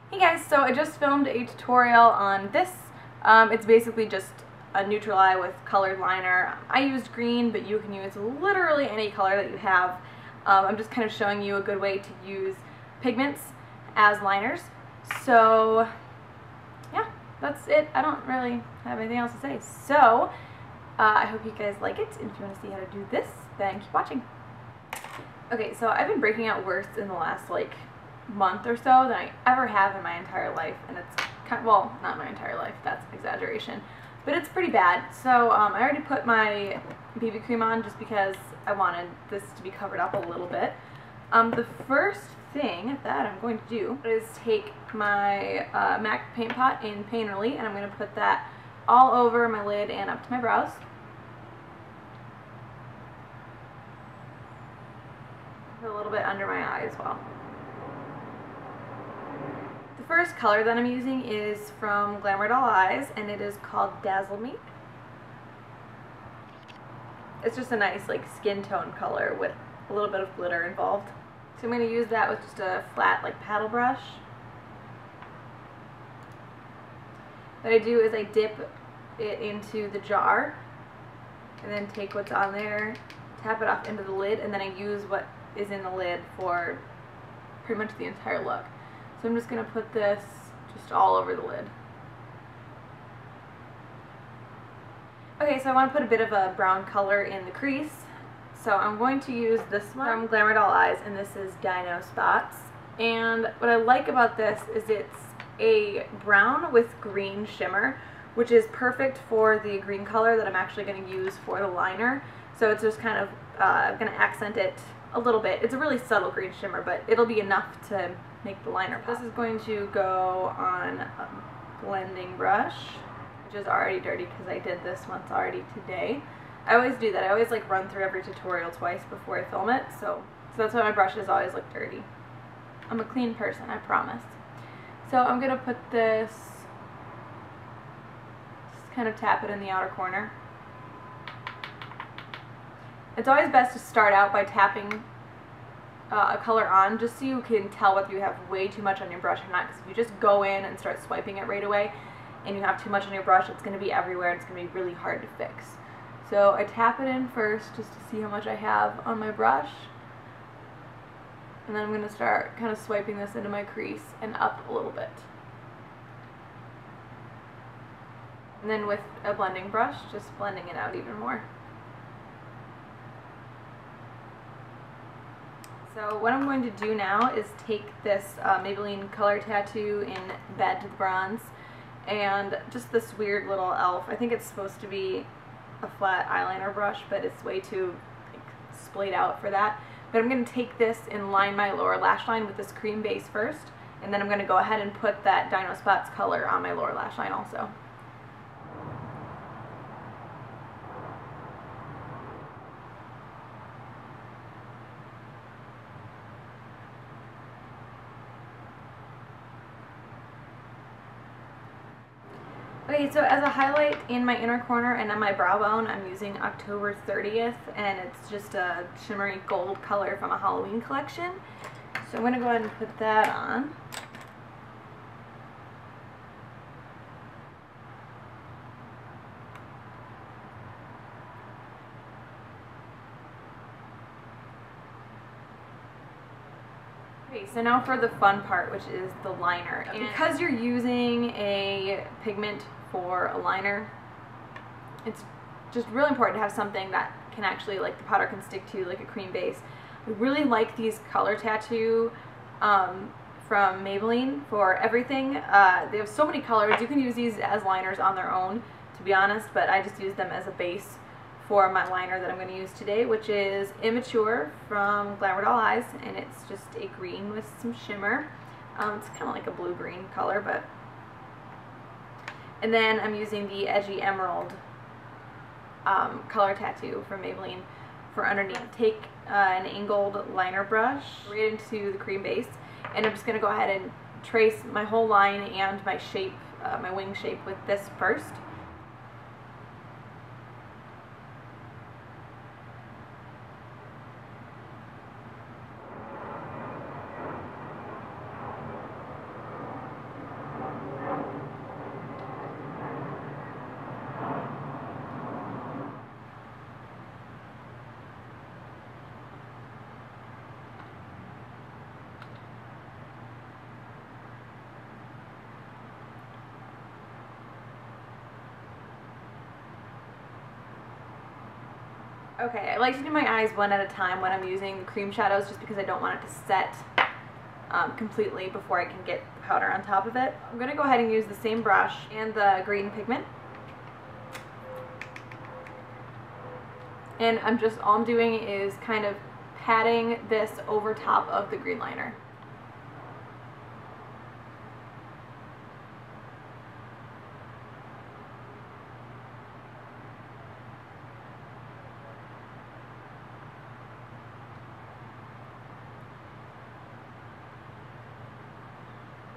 Hey guys, so I just filmed a tutorial on this. It's basically just a neutral eye with colored liner. I used green, but you can use literally any color that you have. I'm just kind of showing you a good way to use pigments as liners. So yeah, that's it. I don't really have anything else to say. So I hope you guys like it, and if you want to see how to do this, then keep watching. Okay, so I've been breaking out worse in the last month or so than I ever have in my entire life, and it's kind of, well, not my entire life, that's an exaggeration, but it's pretty bad. So I already put my BB cream on just because I wanted this to be covered up a little bit. The first thing that I'm going to do is take my MAC paint pot in Painterly, and I'm going to put that all over my lid and up to my brows. A little bit under my eye as well. The first color that I'm using is from Glamour Doll Eyes, and it is called Dazzle Me. It's just a nice skin tone color with a little bit of glitter involved. So I'm going to use that with just a flat paddle brush. What I do is I dip it into the jar and then take what's on there, tap it off into the lid, and then I use what is in the lid for pretty much the entire look. So I'm just going to put this just all over the lid. Okay, so I want to put a bit of a brown color in the crease. So I'm going to use this one from Glamour Doll Eyes, and this is Dino Spots. And what I like about this is it's a brown with green shimmer, which is perfect for the green color that I'm actually going to use for the liner. So it's just kind of going to accent it a little bit. It's a really subtle green shimmer, but it'll be enough to make the liner pop. This is going to go on a blending brush, which is already dirty because I did this once already today. I always do that. I always run through every tutorial twice before I film it, so that's why my brushes always look dirty. I'm a clean person, I promise. So I'm going to put this, just kind of tap it in the outer corner. It's always best to start out by tapping a color on, just so you can tell whether you have way too much on your brush or not, because if you just go in and start swiping it right away and you have too much on your brush, it's going to be everywhere and it's going to be really hard to fix. So I tap it in first just to see how much I have on my brush, and then I'm going to start kind of swiping this into my crease and up a little bit. And then with a blending brush, just blending it out even more. So what I'm going to do now is take this Maybelline Color Tattoo in Bed to the Bronze, and just this weird little elf. I think it's supposed to be a flat eyeliner brush, but it's way too splayed out for that. But I'm going to take this and line my lower lash line with this cream base first, and then I'm going to go ahead and put that Dino Spots color on my lower lash line also. Okay, so as a highlight in my inner corner and on my brow bone, I'm using October 30th, and it's just a shimmery gold color from a Halloween collection. So I'm going to go ahead and put that on. Okay, so now for the fun part, which is the liner. And because you're using a pigment for a liner, it's just really important to have something that can actually, the powder can stick to, like a cream base. I really like these Color Tattoo from Maybelline for everything. They have so many colors. You can use these as liners on their own, to be honest, but I just use them as a base for my liner that I'm going to use today, which is Immature from Glamour Doll Eyes, and it's just a green with some shimmer. It's kind of like a blue-green color, but... And then I'm using the Edgy Emerald Color Tattoo from Maybelline for underneath. Take an angled liner brush right into the cream base, and I'm just going to go ahead and trace my whole line and my shape, my wing shape with this first. Okay, I like to do my eyes one at a time when I'm using the cream shadows just because I don't want it to set completely before I can get the powder on top of it. I'm going to go ahead and use the same brush and the green pigment. And all I'm doing is kind of patting this over top of the green liner.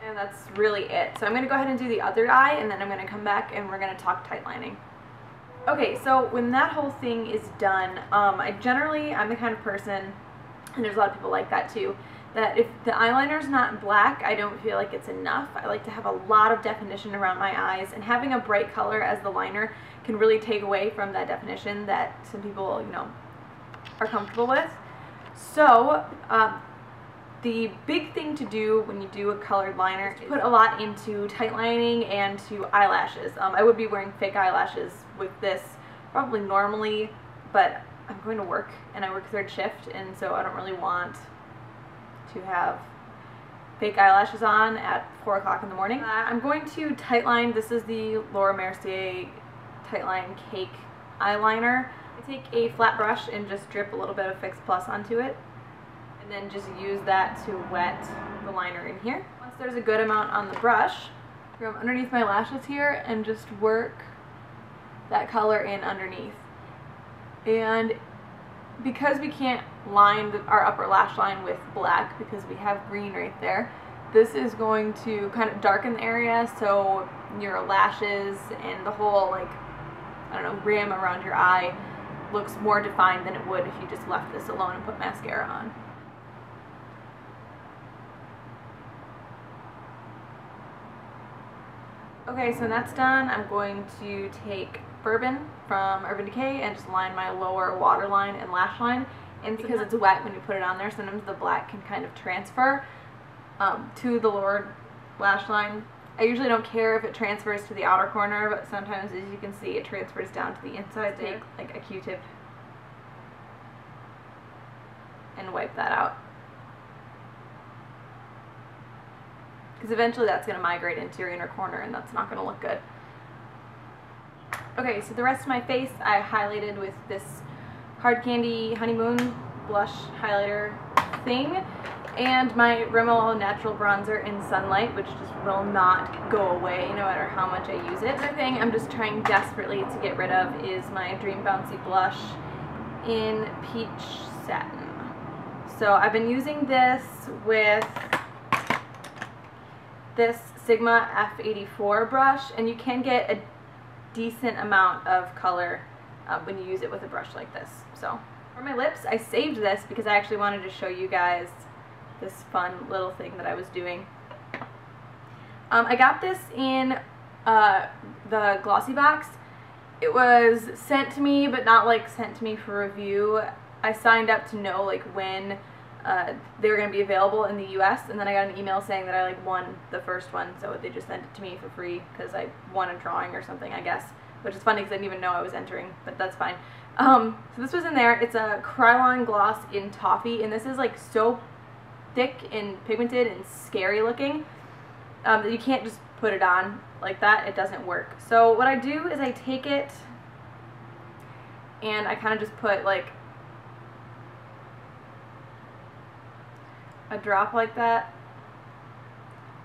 And that's really it. So I'm going to go ahead and do the other eye, and then I'm going to come back and we're going to talk tight lining. Okay, so when that whole thing is done, I'm the kind of person, and there's a lot of people like that too, that if the eyeliner's not black, I don't feel like it's enough. I like to have a lot of definition around my eyes, and having a bright color as the liner can really take away from that definition that some people, you know, are comfortable with. So, the big thing to do when you do a colored liner is put a lot into tight lining and to eyelashes. I would be wearing fake eyelashes with this probably normally, but I'm going to work and I work third shift, and so I don't really want to have fake eyelashes on at 4 o'clock in the morning. I'm going to tight line. This is the Laura Mercier Tight Line Cake eyeliner. I take a flat brush and just drip a little bit of Fix Plus onto it, and then just use that to wet the liner in here. Once there's a good amount on the brush, go underneath my lashes here and just work that color in underneath. And because we can't line our upper lash line with black because we have green right there, this is going to kind of darken the area so your lashes and the whole, like, I don't know, rim around your eye looks more defined than it would if you just left this alone and put mascara on. Okay, so that's done. I'm going to take Bourbon from Urban Decay and just line my lower waterline and lash line. And because it's wet when you put it on there, sometimes the black can kind of transfer to the lower lash line. I usually don't care if it transfers to the outer corner, but sometimes, as you can see, it transfers down to the inside. Take like a Q-tip and wipe that out, because eventually that's going to migrate into your inner corner and that's not going to look good. Okay, so the rest of my face I highlighted with this Hard Candy Honeymoon blush highlighter thing, and my Rimmel Natural Bronzer in Sunlight, which just will not go away no matter how much I use it. Another thing I'm just trying desperately to get rid of is my Dream Bouncy blush in Peach Satin. So I've been using this with this Sigma F84 brush, and you can get a decent amount of color when you use it with a brush like this. So for my lips, I saved this because I actually wanted to show you guys this fun little thing that I was doing. I got this in the Glossy box. It was sent to me, but not like sent to me for review. I signed up to know like when they were going to be available in the US, and then I got an email saying that I like won the first one, so they just sent it to me for free because I won a drawing or something, I guess, which is funny because I didn't even know I was entering, but that's fine. So this was in there. It's a Krylon gloss in Toffee, and this is like so thick and pigmented and scary looking that you can't just put it on like that. It doesn't work. So what I do is I take it and I kind of just put like a drop like that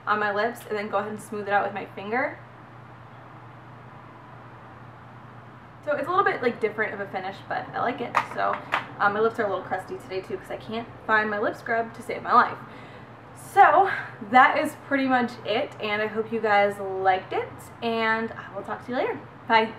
on my lips, and then go ahead and smooth it out with my finger. So it's a little bit like different of a finish, but I like it. So my lips are a little crusty today too because I can't find my lip scrub to save my life. So that is pretty much it, and I hope you guys liked it, and I will talk to you later. Bye.